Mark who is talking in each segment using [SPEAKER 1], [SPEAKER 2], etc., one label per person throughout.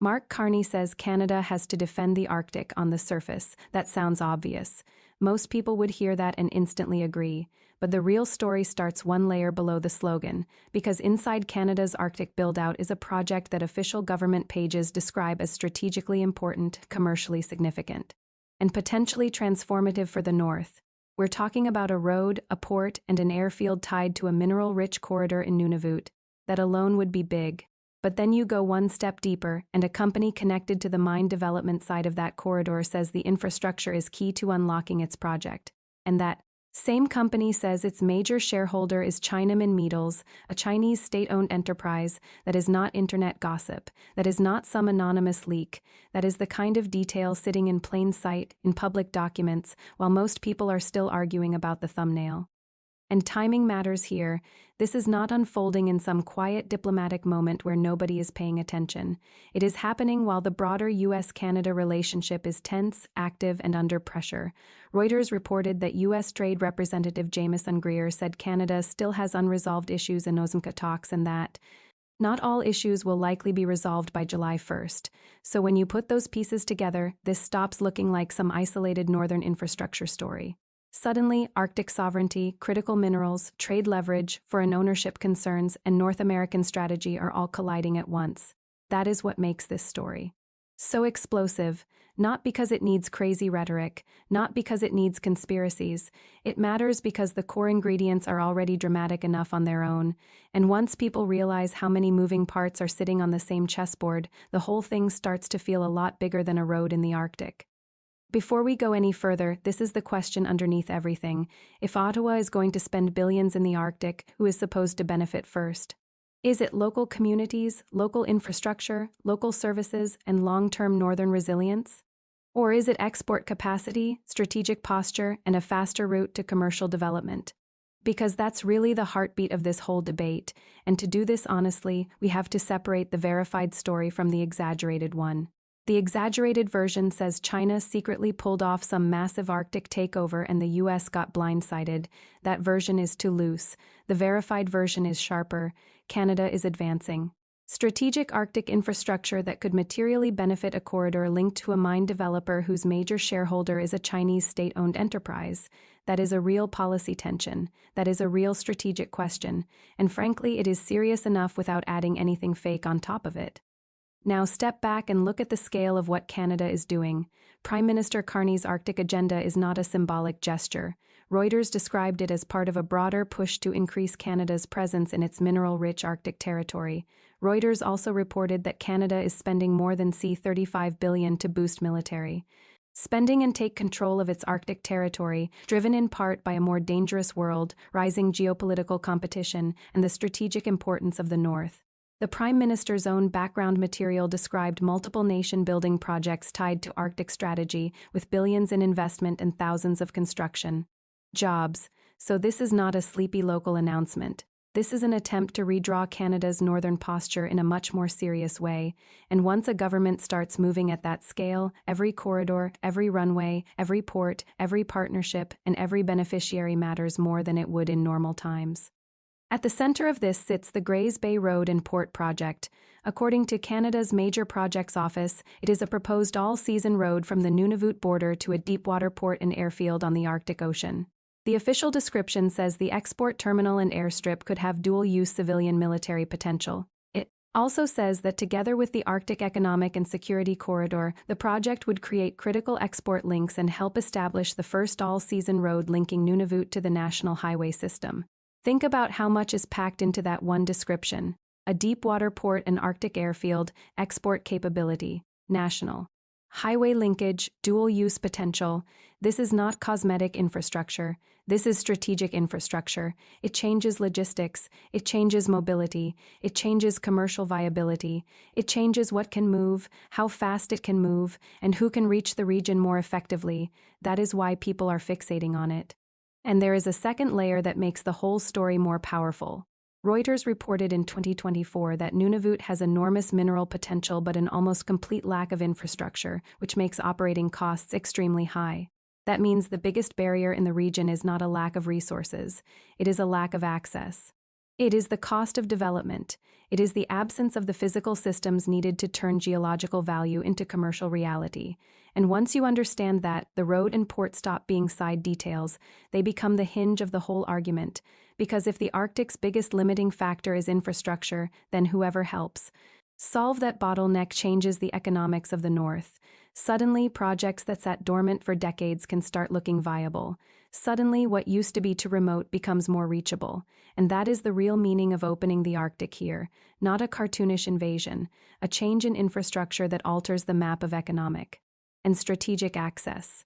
[SPEAKER 1] Mark Carney says Canada has to defend the Arctic on the surface. That sounds obvious. Most people would hear that and instantly agree. But the real story starts one layer below the slogan, because inside Canada's Arctic buildout is a project that official government pages describe as strategically important, commercially significant, and potentially transformative for the North. We're talking about a road, a port, and an airfield tied to a mineral-rich corridor in Nunavut. That alone would be big. But then you go one step deeper, and a company connected to the mine development side of that corridor says the infrastructure is key to unlocking its project. And that same company says its major shareholder is China Minmetals, a Chinese state-owned enterprise that is not internet gossip, that is not some anonymous leak, that is the kind of detail sitting in plain sight in public documents while most people are still arguing about the thumbnail. And timing matters here. This is not unfolding in some quiet diplomatic moment where nobody is paying attention. It is happening while the broader U.S. Canada relationship is tense, active, and under pressure. Reuters reported that U.S. Trade Representative Jamieson Greer said Canada still has unresolved issues in OSMCA talks and that not all issues will likely be resolved by July 1st. So when you put those pieces together, this stops looking like some isolated northern infrastructure story. Suddenly, Arctic sovereignty, critical minerals, trade leverage, foreign ownership concerns, and North American strategy are all colliding at once. That is what makes this story so explosive, not because it needs crazy rhetoric, not because it needs conspiracies. It matters because the core ingredients are already dramatic enough on their own, and once people realize how many moving parts are sitting on the same chessboard, the whole thing starts to feel a lot bigger than a road in the Arctic. Before we go any further, this is the question underneath everything. If Ottawa is going to spend billions in the Arctic, who is supposed to benefit first? Is it local communities, local infrastructure, local services, and long-term northern resilience? Or is it export capacity, strategic posture, and a faster route to commercial development? Because that's really the heartbeat of this whole debate, and to do this honestly, we have to separate the verified story from the exaggerated one. The exaggerated version says China secretly pulled off some massive Arctic takeover and the U.S. got blindsided. That version is too loose. The verified version is sharper. Canada is advancing strategic Arctic infrastructure that could materially benefit a corridor linked to a mine developer whose major shareholder is a Chinese state-owned enterprise. That is a real policy tension. That is a real strategic question. And frankly, it is serious enough without adding anything fake on top of it. Now step back and look at the scale of what Canada is doing. Prime Minister Carney's Arctic agenda is not a symbolic gesture. Reuters described it as part of a broader push to increase Canada's presence in its mineral-rich Arctic territory. Reuters also reported that Canada is spending more than $35 billion to boost military spending and take control of its Arctic territory, driven in part by a more dangerous world, rising geopolitical competition, and the strategic importance of the North. The Prime Minister's own background material described multiple nation-building projects tied to Arctic strategy, with billions in investment and thousands of construction jobs. So this is not a sleepy local announcement. This is an attempt to redraw Canada's northern posture in a much more serious way. And once a government starts moving at that scale, every corridor, every runway, every port, every partnership, and every beneficiary matters more than it would in normal times. At the center of this sits the Grays Bay Road and Port Project. According to Canada's Major Projects Office, it is a proposed all-season road from the Nunavut border to a deepwater port and airfield on the Arctic Ocean. The official description says the export terminal and airstrip could have dual-use civilian-military potential. It also says that together with the Arctic Economic and Security Corridor, the project would create critical export links and help establish the first all-season road linking Nunavut to the national highway system. Think about how much is packed into that one description. A deep-water port and Arctic airfield, export capability, national highway linkage, dual-use potential. This is not cosmetic infrastructure. This is strategic infrastructure. It changes logistics. It changes mobility. It changes commercial viability. It changes what can move, how fast it can move, and who can reach the region more effectively. That is why people are fixating on it. And there is a second layer that makes the whole story more powerful. Reuters reported in 2024 that Nunavut has enormous mineral potential but an almost complete lack of infrastructure, which makes operating costs extremely high. That means the biggest barrier in the region is not a lack of resources, it is a lack of access. It is the cost of development. It is the absence of the physical systems needed to turn geological value into commercial reality. And once you understand that, the road and port stop being side details. They become the hinge of the whole argument. Because if the Arctic's biggest limiting factor is infrastructure, then whoever helps solve that bottleneck changes the economics of the North. Suddenly, projects that sat dormant for decades can start looking viable. Suddenly, what used to be too remote becomes more reachable. And that is the real meaning of opening the Arctic here. Not a cartoonish invasion, a change in infrastructure that alters the map of economic and strategic access.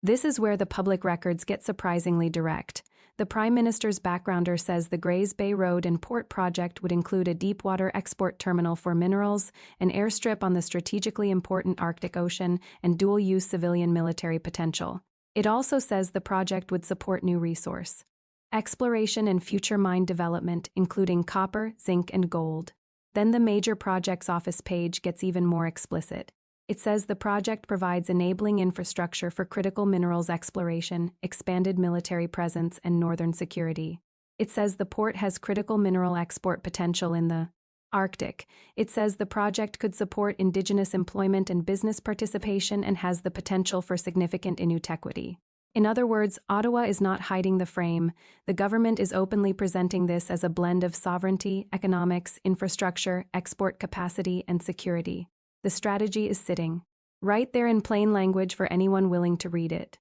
[SPEAKER 1] This is where the public records get surprisingly direct. The Prime Minister's backgrounder says the Grays Bay Road and Port project would include a deepwater export terminal for minerals, an airstrip on the strategically important Arctic Ocean, and dual-use civilian-military potential. It also says the project would support new resource exploration and future mine development, including copper, zinc, and gold. Then the major projects office page gets even more explicit. It says the project provides enabling infrastructure for critical minerals exploration, expanded military presence, and northern security. It says the port has critical mineral export potential in the Arctic. It says the project could support indigenous employment and business participation and has the potential for significant Inuit equity. In other words, Ottawa is not hiding the frame. The government is openly presenting this as a blend of sovereignty, economics, infrastructure, export capacity, and security. The strategy is sitting right there in plain language for anyone willing to read it.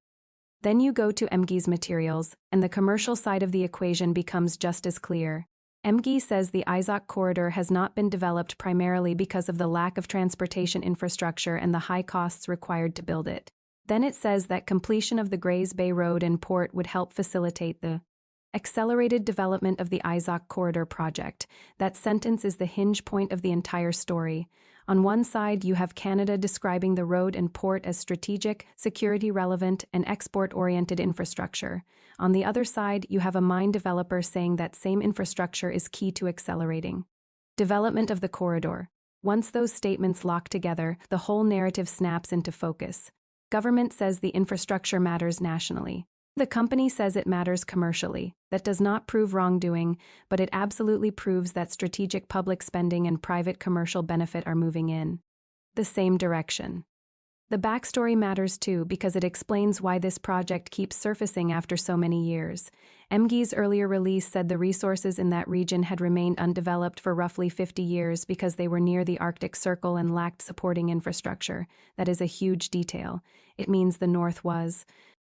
[SPEAKER 1] Then you go to MG's materials, and the commercial side of the equation becomes just as clear. MG says the Izok Corridor has not been developed primarily because of the lack of transportation infrastructure and the high costs required to build it. Then it says that completion of the Grays Bay Road and Port would help facilitate the accelerated development of the Izok Corridor Project. That sentence is the hinge point of the entire story. On one side, you have Canada describing the road and port as strategic, security-relevant, and export-oriented infrastructure. On the other side, you have a mine developer saying that same infrastructure is key to accelerating development of the corridor. Once those statements lock together, the whole narrative snaps into focus. Government says the infrastructure matters nationally. The company says it matters commercially. That does not prove wrongdoing, but it absolutely proves that strategic public spending and private commercial benefit are moving in the same direction. The backstory matters too because it explains why this project keeps surfacing after so many years. MG's earlier release said the resources in that region had remained undeveloped for roughly 50 years because they were near the Arctic Circle and lacked supporting infrastructure. That is a huge detail. It means the North was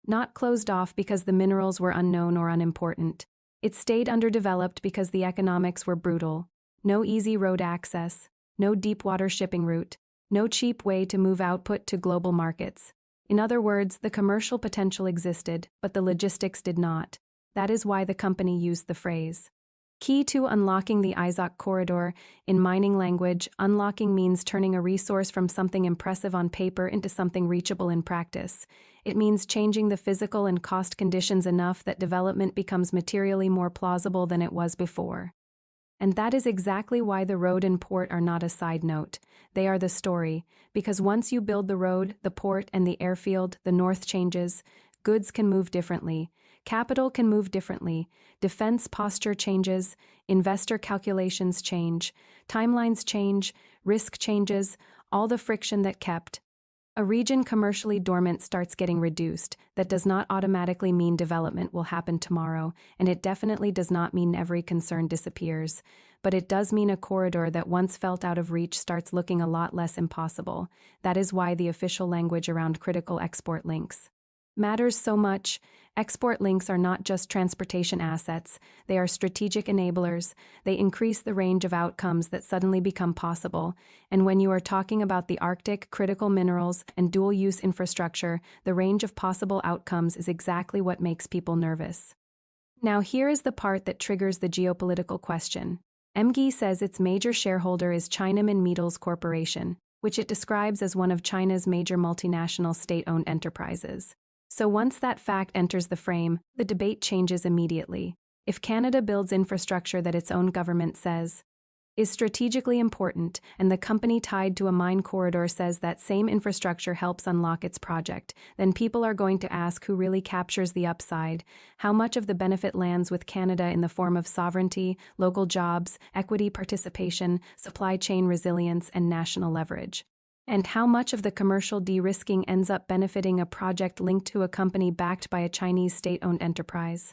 [SPEAKER 1] not closed off because the minerals were unknown or unimportant. It stayed underdeveloped because the economics were brutal. No easy road access, no deep water shipping route, no cheap way to move output to global markets. In other words, the commercial potential existed, but the logistics did not. That is why the company used the phrase key to unlocking the Izok Corridor. In mining language, unlocking means turning a resource from something impressive on paper into something reachable in practice. It means changing the physical and cost conditions enough that development becomes materially more plausible than it was before. And that is exactly why the road and port are not a side note. They are the story, because once you build the road, the port, and the airfield, the North changes. Goods can move differently. Capital can move differently. Defense posture changes. Investor calculations change. Timelines change. Risk changes. All the friction that kept a region commercially dormant starts getting reduced. That does not automatically mean development will happen tomorrow, and it definitely does not mean every concern disappears. But it does mean a corridor that once felt out of reach starts looking a lot less impossible. That is why the official language around critical export links matters so much. Export links are not just transportation assets, they are strategic enablers. They increase the range of outcomes that suddenly become possible. And when you are talking about the Arctic, critical minerals, and dual-use infrastructure, the range of possible outcomes is exactly what makes people nervous. Now here is the part that triggers the geopolitical question. MG says its major shareholder is China Minmetals Corporation, which it describes as one of China's major multinational state-owned enterprises. So once that fact enters the frame, the debate changes immediately. If Canada builds infrastructure that its own government says is strategically important, and the company tied to a mine corridor says that same infrastructure helps unlock its project, then people are going to ask who really captures the upside, how much of the benefit lands with Canada in the form of sovereignty, local jobs, equity participation, supply chain resilience, and national leverage. And how much of the commercial de-risking ends up benefiting a project linked to a company backed by a Chinese state-owned enterprise?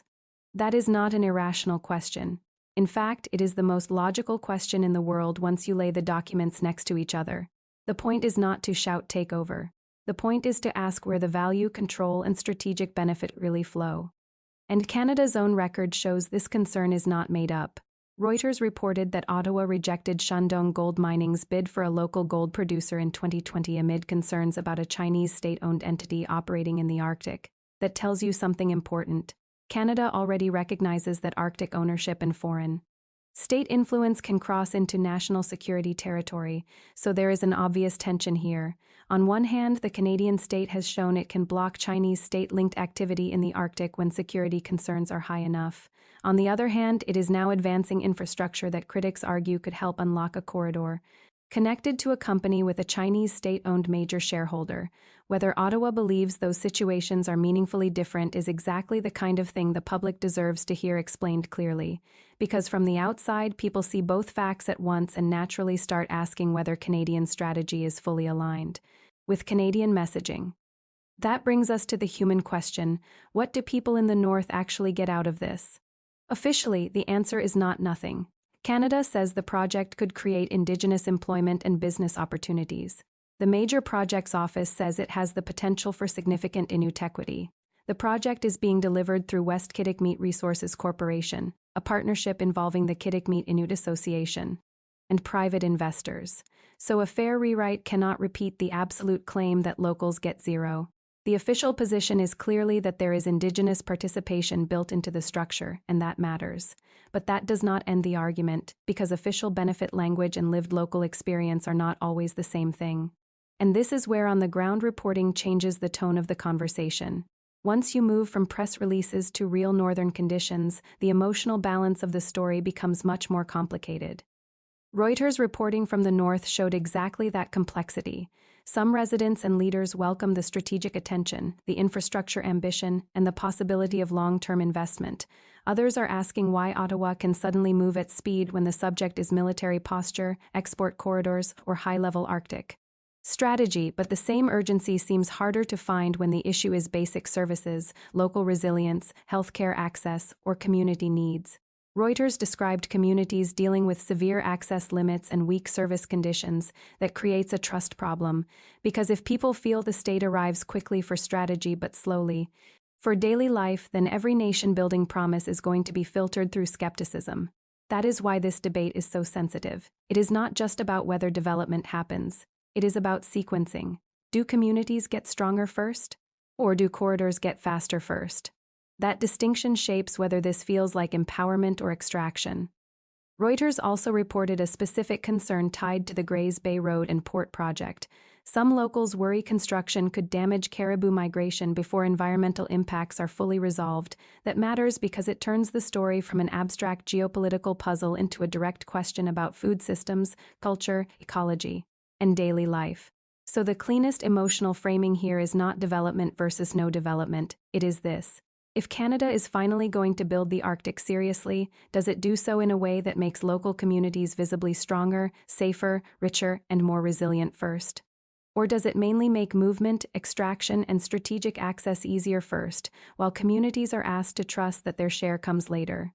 [SPEAKER 1] That is not an irrational question. In fact, it is the most logical question in the world once you lay the documents next to each other. The point is not to shout takeover. The point is to ask where the value, control, and strategic benefit really flow. And Canada's own record shows this concern is not made up. Reuters reported that Ottawa rejected Shandong Gold Mining's bid for a local gold producer in 2020 amid concerns about a Chinese state-owned entity operating in the Arctic. That tells you something important. Canada already recognizes that Arctic ownership and foreign state influence can cross into national security territory, so there is an obvious tension here. On one hand, the Canadian state has shown it can block Chinese state-linked activity in the Arctic when security concerns are high enough. On the other hand, it is now advancing infrastructure that critics argue could help unlock a corridor connected to a company with a Chinese state-owned major shareholder. Whether Ottawa believes those situations are meaningfully different is exactly the kind of thing the public deserves to hear explained clearly, because from the outside, people see both facts at once and naturally start asking whether Canadian strategy is fully aligned with Canadian messaging. That brings us to the human question: what do people in the North actually get out of this? Officially, the answer is not nothing. Canada says the project could create Indigenous employment and business opportunities. The Major Projects Office says it has the potential for significant Inuit equity. The project is being delivered through West Kitikmeot Resources Corporation, a partnership involving the Kitikmeot Inuit Association, and private investors. So a fair rewrite cannot repeat the absolute claim that locals get zero. The official position is clearly that there is Indigenous participation built into the structure, and that matters. But that does not end the argument, because official benefit language and lived local experience are not always the same thing. And this is where on-the-ground reporting changes the tone of the conversation. Once you move from press releases to real northern conditions, the emotional balance of the story becomes much more complicated. Reuters reporting from the north showed exactly that complexity. Some residents and leaders welcome the strategic attention, the infrastructure ambition, and the possibility of long-term investment. Others are asking why Ottawa can suddenly move at speed when the subject is military posture, export corridors, or high-level Arctic strategy, but the same urgency seems harder to find when the issue is basic services, local resilience, healthcare access, or community needs. Reuters described communities dealing with severe access limits and weak service conditions that creates a trust problem, because if people feel the state arrives quickly for strategy but slowly for daily life, then every nation-building promise is going to be filtered through skepticism. That is why this debate is so sensitive. It is not just about whether development happens. It is about sequencing. Do communities get stronger first? Or do corridors get faster first? That distinction shapes whether this feels like empowerment or extraction. Reuters also reported a specific concern tied to the Grays Bay Road and Port project. Some locals worry construction could damage caribou migration before environmental impacts are fully resolved. That matters because it turns the story from an abstract geopolitical puzzle into a direct question about food systems, culture, ecology, and daily life. So the cleanest emotional framing here is not development versus no development, it is this. If Canada is finally going to build the Arctic seriously, does it do so in a way that makes local communities visibly stronger, safer, richer, and more resilient first? Or does it mainly make movement, extraction, and strategic access easier first, while communities are asked to trust that their share comes later?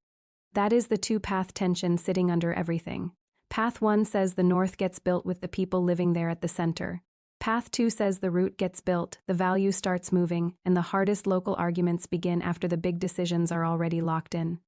[SPEAKER 1] That is the two-path tension sitting under everything. Path 1 says the North gets built with the people living there at the center. Path 2 says the route gets built, the value starts moving, and the hardest local arguments begin after the big decisions are already locked in.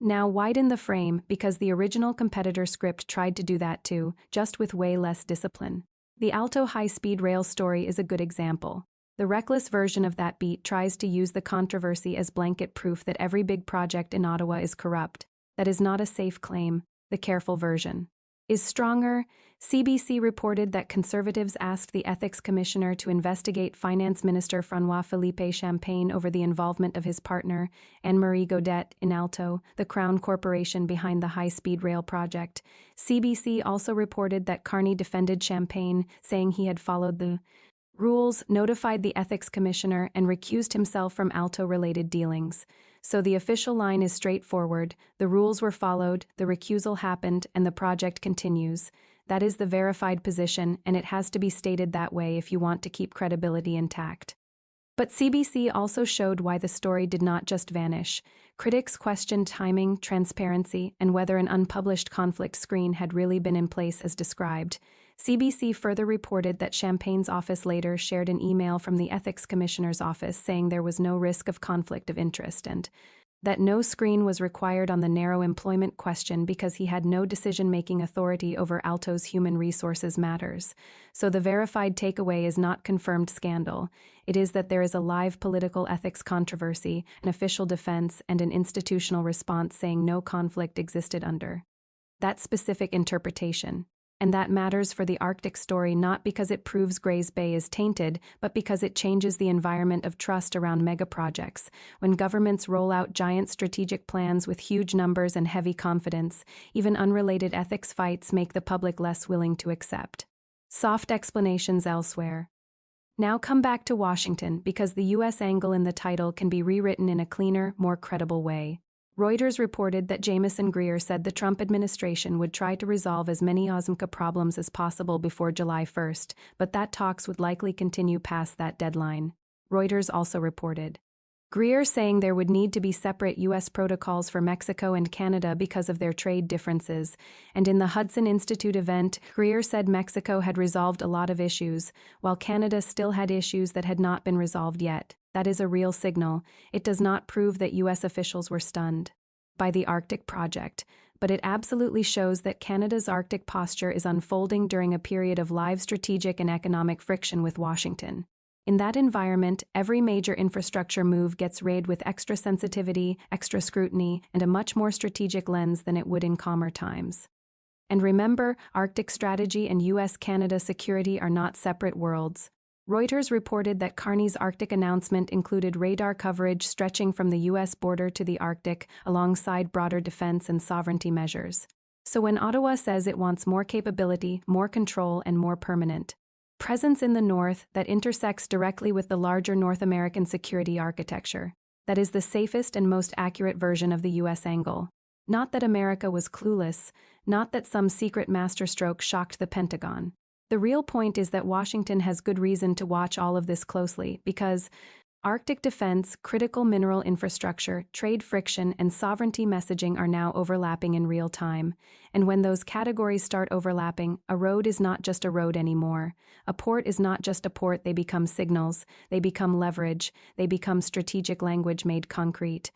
[SPEAKER 1] Now widen the frame, because the original competitor script tried to do that too, just with way less discipline. The Alto high-speed rail story is a good example. The reckless version of that beat tries to use the controversy as blanket proof that every big project in Ottawa is corrupt. That is not a safe claim, the careful version is stronger. CBC reported that Conservatives asked the Ethics Commissioner to investigate Finance Minister François-Philippe Champagne over the involvement of his partner, Anne-Marie Gaudet, in Alto, the Crown Corporation behind the high-speed rail project. CBC also reported that Carney defended Champagne, saying he had followed the rules, notified the Ethics Commissioner, and recused himself from Alto-related dealings. So the official line is straightforward: the rules were followed, the recusal happened, and the project continues. That is the verified position, and it has to be stated that way if you want to keep credibility intact. But CBC also showed why the story did not just vanish. Critics questioned timing, transparency, and whether an unpublished conflict screen had really been in place as described. CBC further reported that Champagne's office later shared an email from the Ethics Commissioner's office saying there was no risk of conflict of interest and that no screen was required on the narrow employment question because he had no decision-making authority over Alto's human resources matters. So the verified takeaway is not confirmed scandal. It is that there is a live political ethics controversy, an official defense, and an institutional response saying no conflict existed under that specific interpretation. And that matters for the Arctic story not because it proves Grays Bay is tainted, but because it changes the environment of trust around megaprojects. When governments roll out giant strategic plans with huge numbers and heavy confidence, even unrelated ethics fights make the public less willing to accept soft explanations elsewhere. Now come back to Washington, because the U.S. angle in the title can be rewritten in a cleaner, more credible way. Reuters reported that Jamieson Greer said the Trump administration would try to resolve as many OSMCA problems as possible before July 1st, but that talks would likely continue past that deadline. Reuters also reported Greer saying there would need to be separate U.S. protocols for Mexico and Canada because of their trade differences, and in the Hudson Institute event, Greer said Mexico had resolved a lot of issues, while Canada still had issues that had not been resolved yet. That is a real signal. It does not prove that U.S. officials were stunned by the Arctic project, but it absolutely shows that Canada's Arctic posture is unfolding during a period of live strategic and economic friction with Washington. In that environment, every major infrastructure move gets weighed with extra sensitivity, extra scrutiny, and a much more strategic lens than it would in calmer times. And remember, Arctic strategy and U.S. Canada security are not separate worlds. Reuters reported that Carney's Arctic announcement included radar coverage stretching from the U.S. border to the Arctic, alongside broader defense and sovereignty measures. So when Ottawa says it wants more capability, more control, and more permanent presence in the North that intersects directly with the larger North American security architecture, that is the safest and most accurate version of the U.S. angle. Not that America was clueless, not that some secret masterstroke shocked the Pentagon. The real point is that Washington has good reason to watch all of this closely because Arctic defense, critical mineral infrastructure, trade friction, and sovereignty messaging are now overlapping in real time. And when those categories start overlapping, a road is not just a road anymore. A port is not just a port, they become signals, they become leverage, they become strategic language made concrete.